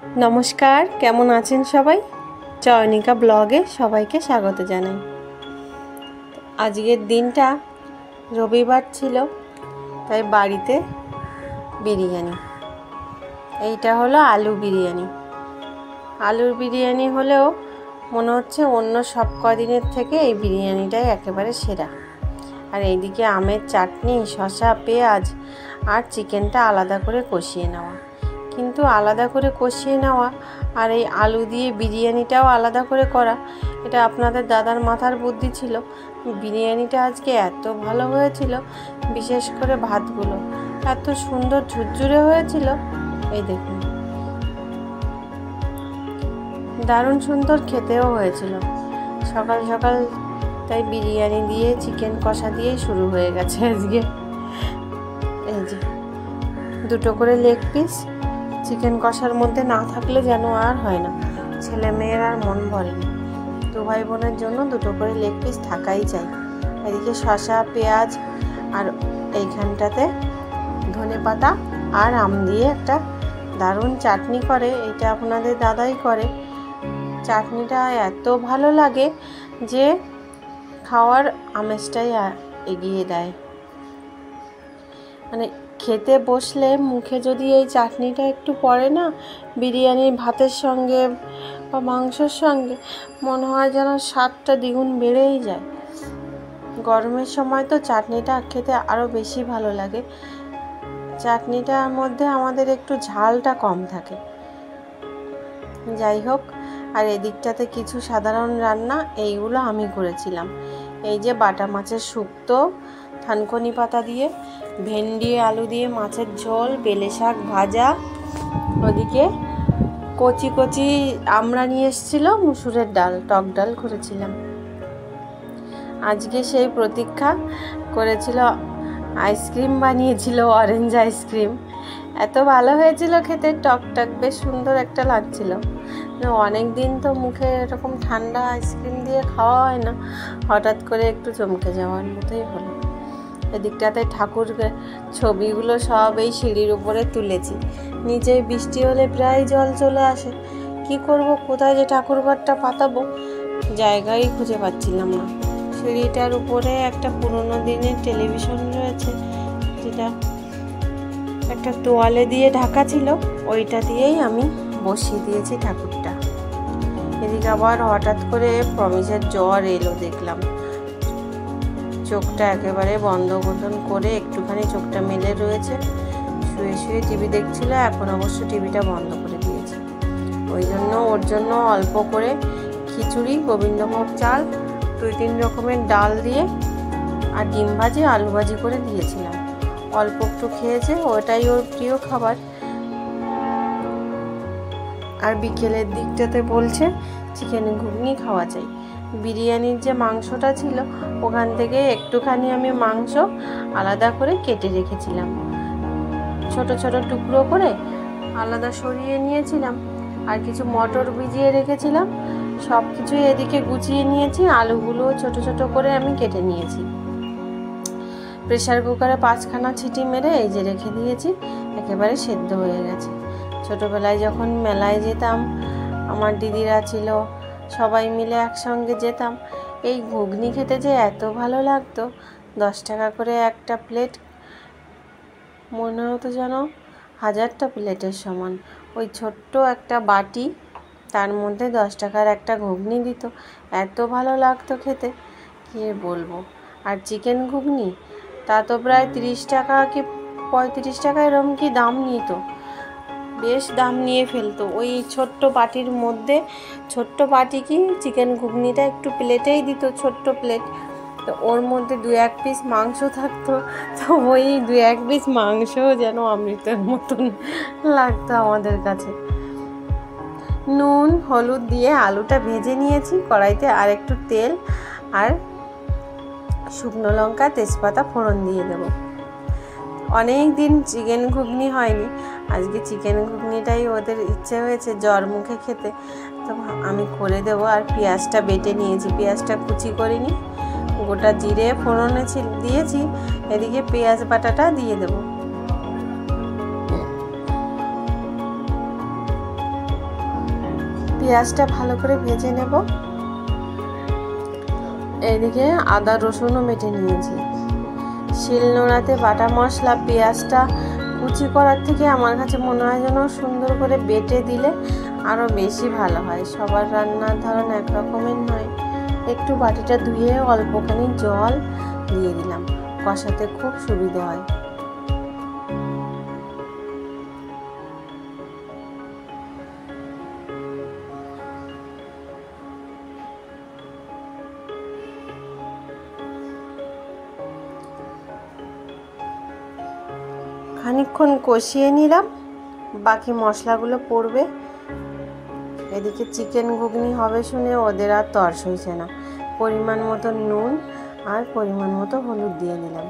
নমস্কার, কেমন আছেন সবাই? চয়নিকা ব্লগে সবাইকে স্বাগত জানাই। আজকের দিনটা রবিবার ছিল, তাই বাড়িতে বিরিয়ানি। এইটা হলো আলু বিরিয়ানি। আলুর বিরিয়ানি হলেও মনে হচ্ছে অন্য সব কদিনের থেকে এই বিরিয়ানিটাই একেবারে সেরা। আর এইদিকে আমের চাটনি, শসা, পেঁয়াজ আর চিকেনটা আলাদা করে কষিয়ে নেওয়া। কিন্তু আলাদা করে কষিয়ে নেওয়া আর এই আলু দিয়ে বিরিয়ানিটাও আলাদা করে করা, এটা আপনাদের দাদার মাথার বুদ্ধি ছিল। বিরিয়ানিটা আজকে এত ভালো হয়েছিল, বিশেষ করে ভাতগুলো এত সুন্দর ঝুরঝুরে হয়েছিল। এই দেখুন, দারুণ সুন্দর খেতেও হয়েছিল। সকাল সকাল তাই বিরিয়ানি দিয়ে চিকেন কষা দিয়েই শুরু হয়ে গেছে আজকে। এই যে দুটো করে লেগ পিস চিকেন কষার মধ্যে না থাকলে যেন আর হয় না, ছেলে মেয়ের আর মন ভরে না। দু ভাই বোনের জন্য দুটো করে লেগ পিস থাকাই চাই। এদিকে শসা, পেঁয়াজ আর এইখানটাতে ধনে পাতা আর আম দিয়ে একটা দারুণ চাটনি করে, এইটা আপনাদের দাদাই করে। চাটনিটা এত ভালো লাগে যে খাওয়ার আমেজটাই এগিয়ে দেয়। মানে খেতে বসলে মুখে যদি এই চাটনিটা একটু পড়ে না, বিরিয়ানির ভাতের সঙ্গে বা মাংসের সঙ্গে, মনে হয় যেন স্বাদটা দ্বিগুণ বেড়েই যায়। গরমের সময় তো চাটনিটা খেতে আরও বেশি ভালো লাগে। চাটনিটার মধ্যে আমাদের একটু ঝালটা কম থাকে। যাই হোক, আর এদিকটাতে কিছু সাধারণ রান্না এইগুলো আমি করেছিলাম। এই যে বাটা মাছের শুক্তো, থানকুনি পাতা দিয়ে, ভেন্ডি আলু দিয়ে মাছের ঝোল, বেলে শাক ভাজা, ওদিকে কচি কচি আমরা নিয়ে এসেছিলো মুসুরের ডাল, টক ডাল করেছিলাম। আজকে সেই প্রতীক্ষা করেছিল, আইসক্রিম বানিয়েছিল, অরেঞ্জ আইসক্রিম। এত ভালো হয়েছিল খেতে, টক টক বেশ সুন্দর একটা লাগছিল। অনেক দিন তো মুখে এরকম ঠান্ডা আইসক্রিম দিয়ে খাওয়া হয় না, হঠাৎ করে একটু চমকে যাওয়ার মতোই হলো। এদিকটাতে ঠাকুর ছবিগুলো সব এই সিঁড়ির উপরে তুলেছি। নিচে বৃষ্টি হলে প্রায় জল চলে আসে। কি করব, কোথায় যে ঠাকুর ঘরটা পাতাবো, জায়গাই খুঁজে পাচ্ছিলাম না। সিঁড়িটার উপরে একটা পুরোনো দিনের টেলিভিশন রয়েছে, যেটা একটা তোয়ালে দিয়ে ঢাকা ছিল, ওইটা দিয়েই আমি বসিয়ে দিয়েছি ঠাকুরটা। এদিকে আবার হঠাৎ করে প্রমিসের জ্বর এলো, দেখলাম চোখটা একেবারে বন্ধ মতন করে একটুখানি চোখটা মেলে রয়েছে, শুয়ে শুয়ে টিভি দেখছিল। এখন অবশ্য টিভিটা বন্ধ করে দিয়েছে। ওই জন্য ওর জন্য অল্প করে খিচুড়ি, গোবিন্দভোগ চাল, 2-3 রকমের ডাল দিয়ে আর ডিম ভাজি, আলু ভাজি করে দিয়েছিলাম। অল্প একটু খেয়েছে, ওটাই ওর প্রিয় খাবার। আর বিকেলের দিকটাতে বলছে চিকেন ঘুগনি খাওয়া চাই। বিরিয়ানির যে মাংসটা ছিল, ওখান থেকে একটুখানি আমি মাংস আলাদা করে কেটে রেখেছিলাম, ছোট ছোট টুকরো করে আলাদা সরিয়ে নিয়েছিলাম। আর কিছু মটর ভিজিয়ে রেখেছিলাম। সব কিছুই এদিকে গুছিয়ে নিয়েছি। আলুগুলো ছোট ছোট করে আমি কেটে নিয়েছি। প্রেসার কুকারে 5খানা সিটি মেরে এই যে রেখে দিয়েছি, একেবারে সেদ্ধ হয়ে গেছে। ছোটোবেলায় যখন মেলায় যেতাম, আমার দিদিরা ছিল, সবাই মিলে একসঙ্গে যেতাম, এই ঘুগনি খেতে যে এত ভালো লাগতো। 10 টাকা করে একটা প্লেট, মনে হতো যেন 1000টা প্লেটের সমান। ওই ছোট্ট একটা বাটি, তার মধ্যে 10 টাকার একটা ঘুগনি দিত, এত ভালো লাগতো খেতে, কী বলবো। আর চিকেন ঘুগনি তা তো প্রায় 30 টাকা কি 35 টাকা এরকম কি দাম নিত, বেশ দাম নিয়ে ফেলতো। ওই ছোট্ট বাটির মধ্যে, ছোট্ট বাটি কি চিকেন ঘুগনিটা একটু প্লেটেই দিত, ছোট্ট প্লেট, তো ওর মধ্যে 2-1 পিস মাংস থাকতো। তো ওই 2-1 পিস মাংসও যেন অমৃতের মতন লাগতো আমাদের কাছে। নুন হলুদ দিয়ে আলুটা ভেজে নিয়েছি কড়াইতে, আর একটু তেল আর শুকনো লঙ্কা, তেজপাতা ফোড়ন দিয়ে দেবো। অনেক দিন চিকেন ঘুগনি হয়নি, আজকে চিকেন ঘুগনিটাই ওদের ইচ্ছে হয়েছে জ্বর মুখে খেতে, তো আমি করে দেবো। আর পেঁয়াজটা বেটে নিয়েছি, পেঁয়াজটা কুচি করিনি, গোটা জিরে ফোড়নে দিয়েছি, এদিকে পেঁয়াজ বাটাটা দিয়ে দেবো। পেঁয়াজটা ভালো করে ভেজে নেব। এইদিকে আদা রসুনও বেটে নিয়েছি। শিলনোড়াতে বাটা মশলা পেঁয়াজটা কুচি করার থেকে আমার কাছে মনে হয় যেন সুন্দর করে বেটে দিলে আরও বেশি ভালো হয়। সবার রান্নার ধরন এক রকমের নয়। একটু বাটিটা ধুয়ে অল্পখানি জল দিয়ে দিলাম, কষাতে খুব সুবিধা হয়। খানিকক্ষণ কষিয়ে নিলাম, বাকি মশলাগুলো পড়বে। এদিকে চিকেন ঘুগনি হবে শুনে ওদের আর তর সইছে না। পরিমাণ মতো নুন আর পরিমাণ মতো হলুদ দিয়ে দিলাম।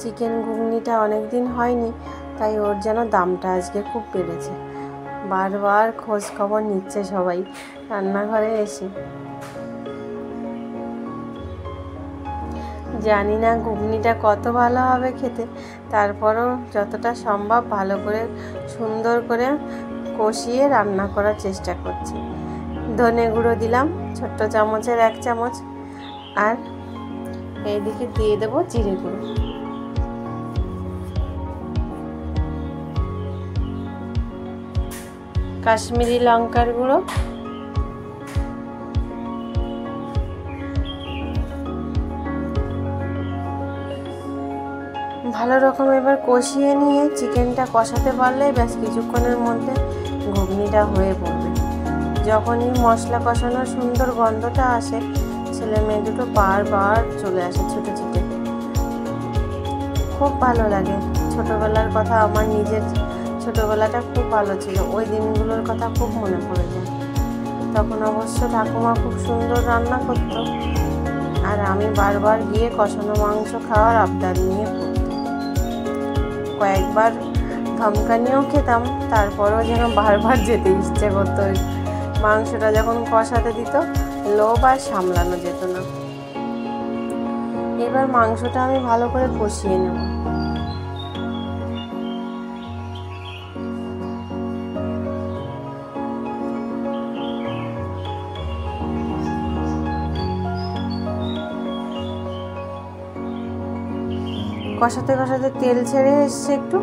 চিকেন ঘুগনিটা অনেক দিন হয়নি, তাই ওর যেন দামটা আজকে খুব বেড়েছে। বারবার খোঁজ খবর নিচ্ছে সবাই রান্নাঘরে এসে। জানি না ঘুগনিটা কত ভালো হবে খেতে, তারপরও যতটা সম্ভব ভালো করে সুন্দর করে কষিয়ে রান্না করার চেষ্টা করছি। ধনে গুঁড়ো দিলাম ছোট্ট চামচের 1 চামচ, আর এইদিকে দিয়ে দেবো জিরে গুঁড়ো। কাশ্মীরি লঙ্কার গুঁড়ো, ভালো রকম এবার কষিয়ে নিয়ে চিকেনটা কষাতে পারলেই ব্যাস কিছুক্ষণের মধ্যে ঘুগনিটা হয়ে পড়বে। যখনই মশলা কষানোর সুন্দর গন্ধটা আসে, ছেলে মেয়ে দুটো বারবার চলে আসে ছুটে ছুটে। খুব ভালো লাগে। ছোটোবেলার কথা, আমার নিজের ছোটোবেলাটা খুব ভালো ছিল। ওই দিনগুলোর কথা খুব মনে পড়ে যায়। তখন অবশ্য ঠাকুমা খুব সুন্দর রান্না করতো, আর আমি বারবার গিয়ে কষানো মাংস খাওয়ার আবদার নিয়ে পড়তাম। কয়েকবার ধমকানিও খেতাম, তারপরেও যেন বারবার যেতে ইচ্ছে করতো। মাংসটা যখন কষাতে দিত, লোভ আর সামলানো যেত না। এবার মাংসটা আমি ভালো করে কষিয়ে নেব। কষাতে কষাতে তেল ছেড়ে এসছে একটু,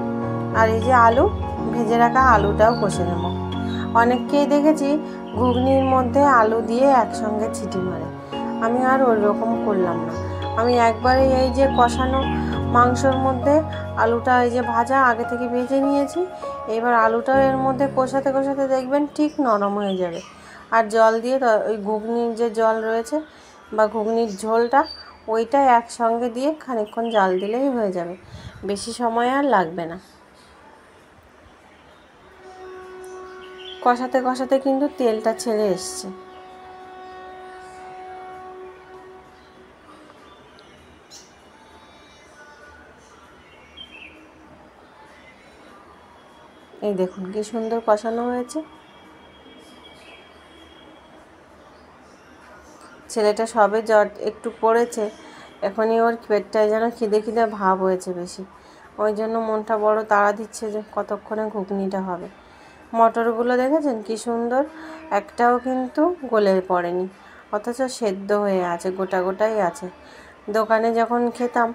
আর এই যে আলু ভেজে রাখা আলুটাও কষে নেব। অনেককেই দেখেছি ঘুগনির মধ্যে আলু দিয়ে একসঙ্গে ছিটি মারে, আমি আর ওই রকম করলাম না। আমি একবারে এই যে কষানো মাংসর মধ্যে আলুটা এই যে ভাজা আগে থেকে ভেজে নিয়েছি, এবার আলুটাও এর মধ্যে কষাতে কষাতে দেখবেন ঠিক নরম হয়ে যাবে। আর জল দিয়ে ওই ঘুগনির যে জল রয়েছে বা ঘুগনির ঝোলটা, ওইটা একসঙ্গে দিয়ে খানিকক্ষণ জাল দিলেই হয়ে যাবে, বেশি সময় আর লাগবে না। কষাতে কষাতে কিন্তু তেলটা ছেড়ে এসছে। এই দেখুন কি সুন্দর কষানো হয়েছে। ছেলেটা সবে জ্বর একটু পড়েছে, এখনই ওর পেটটায় যেন খিদে খিদে ভাব হয়েছে বেশি। ওই জন্য মনটা বড় তাড়া দিচ্ছে যে কতক্ষণে ঘুগনিটা হবে। মটরগুলো দেখেছেন কি সুন্দর, একটাও কিন্তু গলে পড়েনি, অথচ সেদ্ধ হয়ে আছে, গোটা গোটাই আছে। দোকানে যখন খেতাম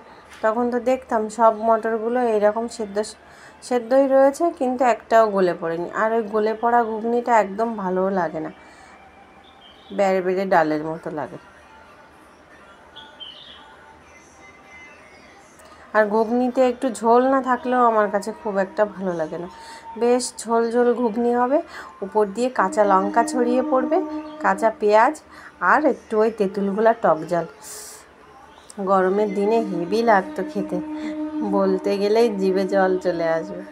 তখন তো দেখতাম সব মটরগুলো এইরকম সেদ্ধই রয়েছে, কিন্তু একটাও গলে পড়েনি। আর ওই গলে পড়া ঘুগনিটা একদম ভালোও লাগে না, বেড়ে বেড়ে ডালের মতো লাগে। আর ঘুগনিতে একটু ঝোল না থাকলেও আমার কাছে খুব একটা ভালো লাগে না। বেশ ঝোল ঝোল ঘুগনি হবে, উপর দিয়ে কাঁচা লঙ্কা ছড়িয়ে পড়বে, কাঁচা পেঁয়াজ, আর একটু ওই তেঁতুলগুলা টক জল। গরমের দিনে হেভি লাগতো খেতে, বলতে গেলেই জিভে জল চলে আসবে।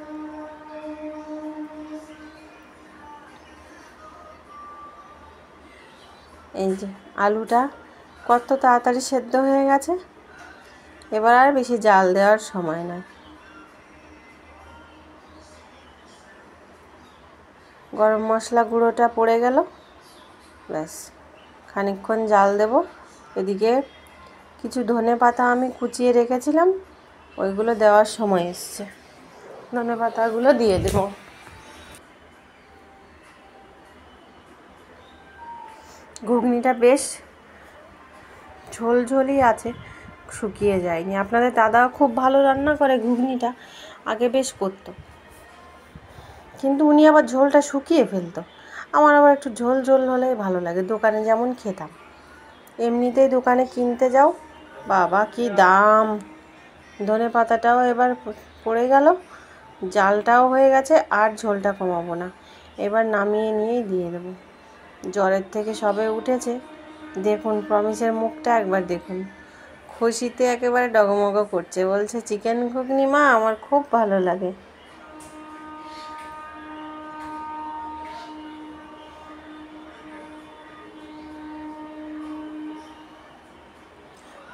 এই যে আলুটা কত তাড়াতাড়ি সেদ্ধ হয়ে গেছে, এবার আর বেশি জাল দেওয়ার সময় নয়। গরম মশলা গুঁড়োটা পড়ে গেল, ব্যাস খানিকক্ষণ জাল দেব। এদিকে কিছু ধনে পাতা আমি কুচিয়ে রেখেছিলাম, ওইগুলো দেওয়ার সময় এসছে, ধনে পাতাগুলো দিয়ে দেব। ঘুগনিটা বেশ ঝোলঝোলই আছে, শুকিয়ে যায়নি। আপনাদের দাদাও খুব ভালো রান্না করে ঘুগনিটা, আগে বেশ করতো, কিন্তু উনি আবার ঝোলটা শুকিয়ে ফেলতো। আমার আবার একটু ঝোল ঝোল হলেই ভালো লাগে, দোকানে যেমন খেতাম। এমনিতেই দোকানে কিনতে যাও, বাবা কি দাম! ধনে পাতাটাও এবার পড়ে গেল, জালটাও হয়ে গেছে, আর ঝোলটা কমাবো না, এবার নামিয়ে নিয়েই দিয়ে দেবো। জ্বরের থেকে সবে উঠেছে, দেখুন প্রমিসের মুখটা একবার দেখুন, খুশিতে একেবারে ডগমগ করছে, বলছে চিকেন ঘুগনি মা আমার খুব ভালো লাগে।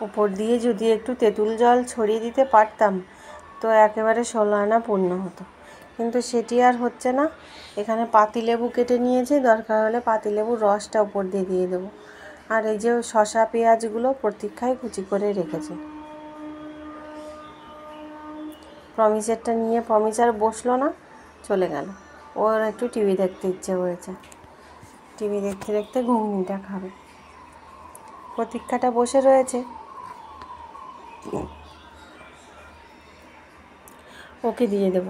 উপর দিয়ে যদি একটু তেঁতুল জল ছড়িয়ে দিতে পারতাম তো একেবারে 16 আনা পূর্ণ হতো, কিন্তু সেটি আর হচ্ছে না। এখানে পাতিলেবু কেটে নিয়েছি, দরকার হলে পাতিলেবুর রসটা উপর দিয়ে দিয়ে দেবো। আর এই যে শসা পেঁয়াজগুলো প্রতীক্ষায় কুচি করে রেখেছি। প্রমিসেরটা নিয়ে প্রমিস আর বসলো না, চলে গেল। ওর একটু টিভি দেখতে ইচ্ছে হয়েছে, টিভি দেখতে দেখতে ঘুগনিটা খাবে। প্রতীক্ষাটা বসে রয়েছে, ওকে দিয়ে দেব।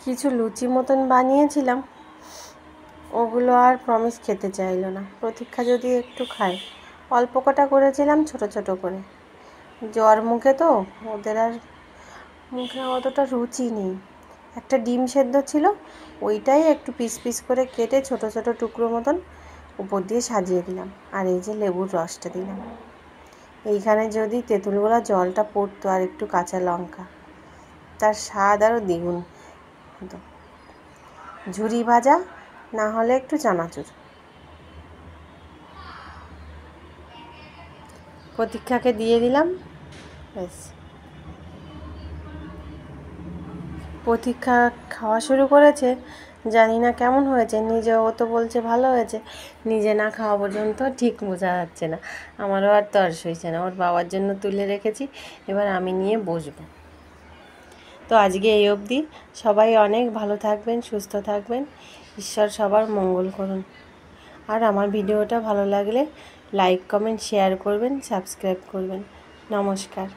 কিছু লুচি মতন বানিয়েছিলাম, ওগুলো আর প্রমিস খেতে চাইলো না। প্রতীক্ষা যদি একটু খায়, অল্প কটা করেছিলাম ছোট ছোট করে। জ্বর মুখে তো, ওদের আর মুখে অতটা রুচি নেই। একটা ডিম সেদ্ধ ছিল, ওইটাই একটু পিস পিস করে কেটে ছোট ছোট টুকরো মতন উপর দিয়ে সাজিয়ে দিলাম। আর এই যে লেবুর রসটা দিলাম। এইখানে যদি তেঁতুলগোলা জলটা পড়তো আর একটু কাঁচা লঙ্কা, তার স্বাদ আরও দ্বিগুণ হতো। ঝুরি ভাজা, না হলে একটু চানাচুর। প্রতীক্ষাকে দিয়ে দিলাম, ব্যাস। প্রতীক্ষা খাওয়া শুরু করেছে, জানি না কেমন হয়েছে, নিজেও তো বলছে ভালো হয়েছে, নিজে না খাওয়া পর্যন্ত ঠিক বোঝা যাচ্ছে না। আমারও আর তর্স হয়েছে না, ওর বাবার জন্য তুলে রেখেছি, এবার আমি নিয়ে বসবো। তো আজকে এই অবধি, সবাই অনেক ভালো থাকবেন, সুস্থ থাকবেন, ঈশ্বর সবার মঙ্গল করুন। আর আমার ভিডিওটা ভালো লাগলে লাইক কমেন্ট শেয়ার করবেন, সাবস্ক্রাইব করবেন। নমস্কার।